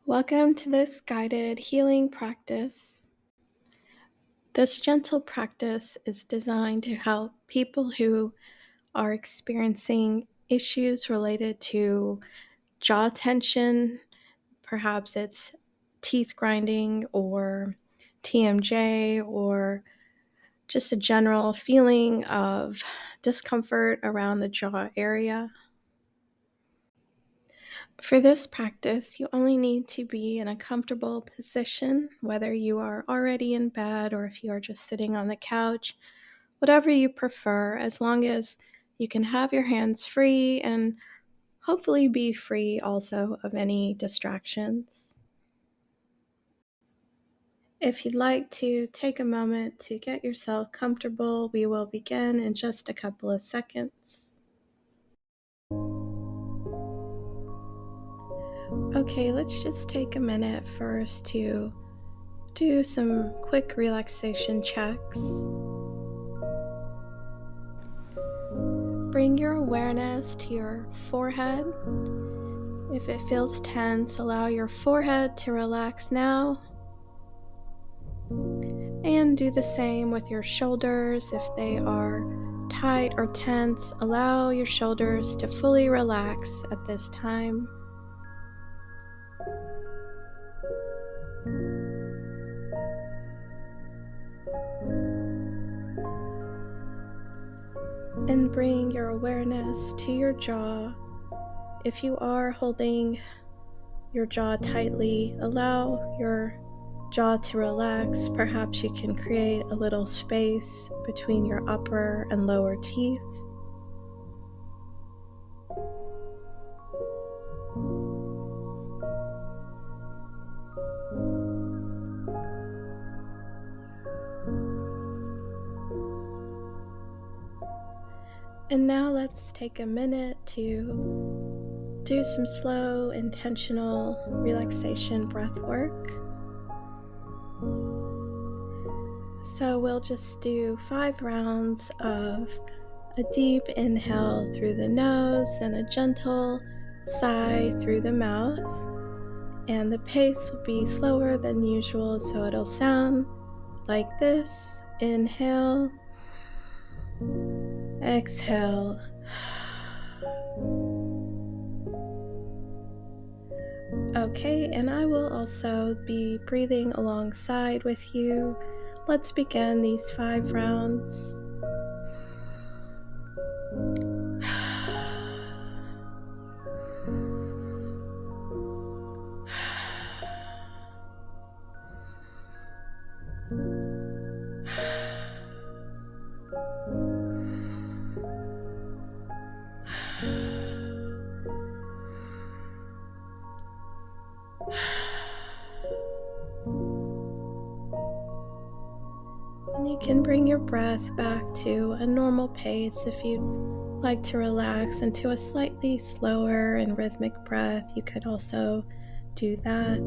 Welcome to this guided healing practice. This gentle practice is designed to help people who are experiencing issues related to jaw tension. Perhaps it's teeth grinding or TMJ or just a general feeling of discomfort around the jaw area. For this practice, you only need to be in a comfortable position, whether you are already in bed or if you are just sitting on the couch, whatever you prefer, as long as you can have your hands free and hopefully be free also of any distractions. If you'd like to take a moment to get yourself comfortable, we will begin in just a couple of seconds. Okay, let's just take a minute first to do some quick relaxation checks. Bring your awareness to your forehead. If it feels tense, allow your forehead to relax now. And do the same with your shoulders. If they are tight or tense, allow your shoulders to fully relax at this time. And bring your awareness to your jaw. If you are holding your jaw tightly, allow your jaw to relax. Perhaps you can create a little space between your upper and lower teeth. And now let's take a minute to do some slow, intentional relaxation breath work. So we'll just do 5 rounds of a deep inhale through the nose and a gentle sigh through the mouth. And the pace will be slower than usual, so it'll sound like this. Inhale, exhale. Okay, and I will also be breathing alongside with you. Let's begin these 5 rounds. And you can bring your breath back to a normal pace if you'd like to relax into a slightly slower and rhythmic breath. You could also do that.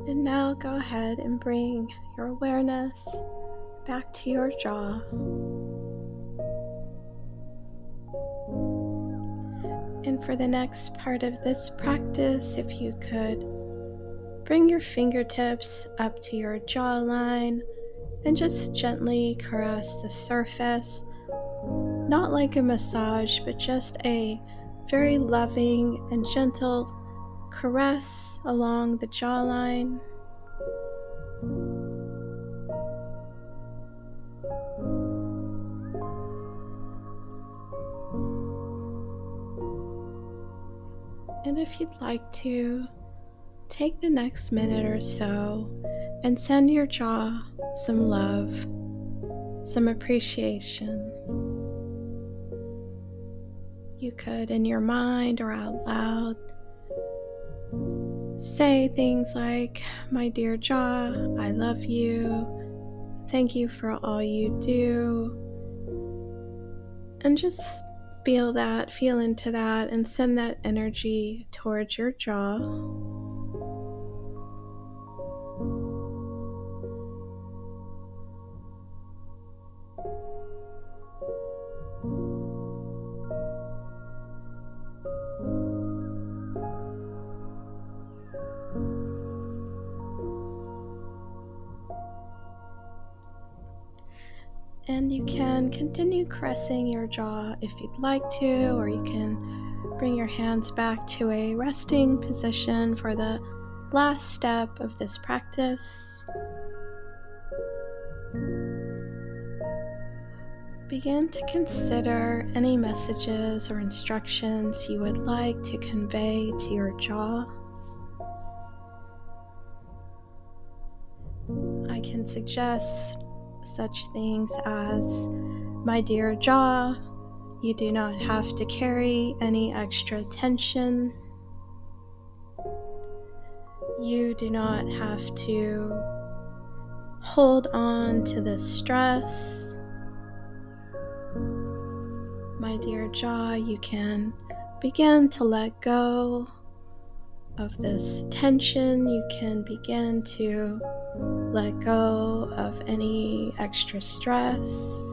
And now go ahead and bring your awareness back to your jaw. And for the next part of this practice, if you could bring your fingertips up to your jawline and just gently caress the surface, not like a massage, but just a very loving and gentle caress along the jawline. And if you'd like to, take the next minute or so and send your jaw some love, some appreciation. You could, in your mind or out loud, say things like, "My dear jaw, I love you. Thank you for all you do." And just feel into that, and send that energy towards your jaw. And you can continue caressing your jaw if you'd like to, or you can bring your hands back to a resting position for the last step of this practice. Begin to consider any messages or instructions you would like to convey to your jaw. I can suggest such things as, "My dear jaw, you do not have to carry any extra tension. You do not have to hold on to this stress. My dear jaw, you can begin to let go of this tension. You can begin to let go of any extra stress.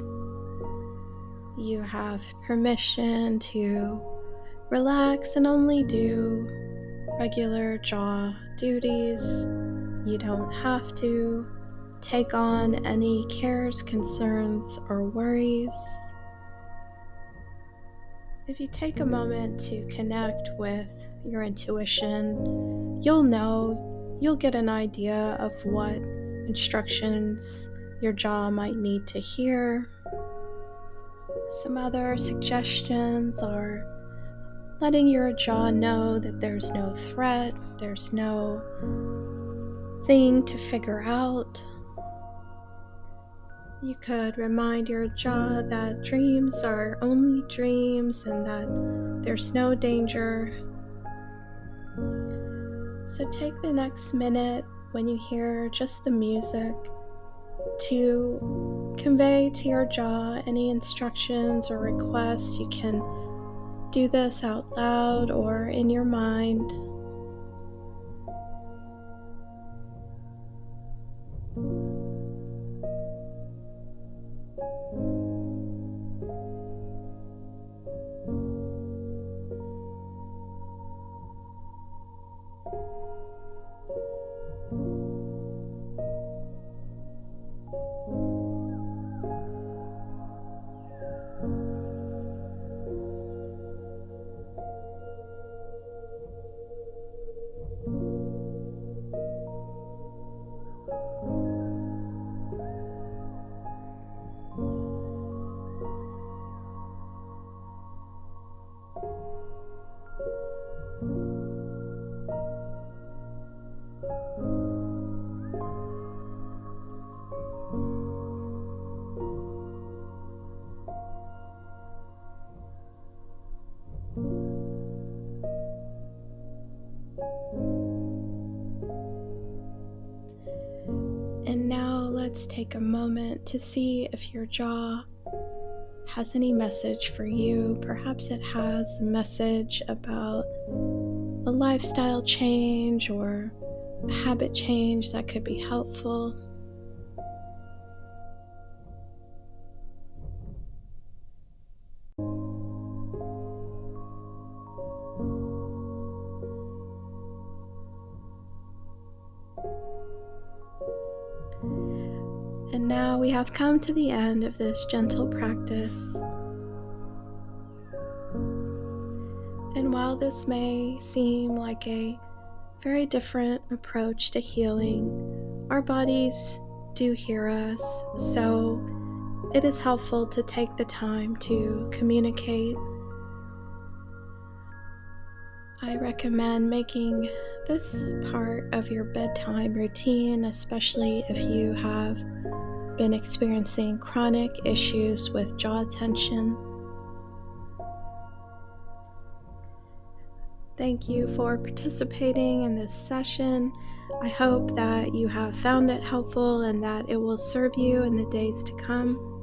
You have permission to relax and only do regular jaw duties. You don't have to take on any cares, concerns, or worries." If you take a moment to connect with your intuition, you'll get an idea of what instructions your jaw might need to hear. Some other suggestions are letting your jaw know that there's no threat, there's no thing to figure out. You could remind your jaw that dreams are only dreams and that there's no danger. So take the next minute when you hear just the music to convey to your jaw any instructions or requests. You can do this out loud or in your mind. And now let's take a moment to see if your jaw has any message for you. Perhaps it has a message about a lifestyle change or a habit change that could be helpful. And now we have come to the end of this gentle practice. And while this may seem like a very different approach to healing, our bodies do hear us, so it is helpful to take the time to communicate. I recommend making this part of your bedtime routine, especially if you have been experiencing chronic issues with jaw tension. Thank you for participating in this session. I hope that you have found it helpful and that it will serve you in the days to come.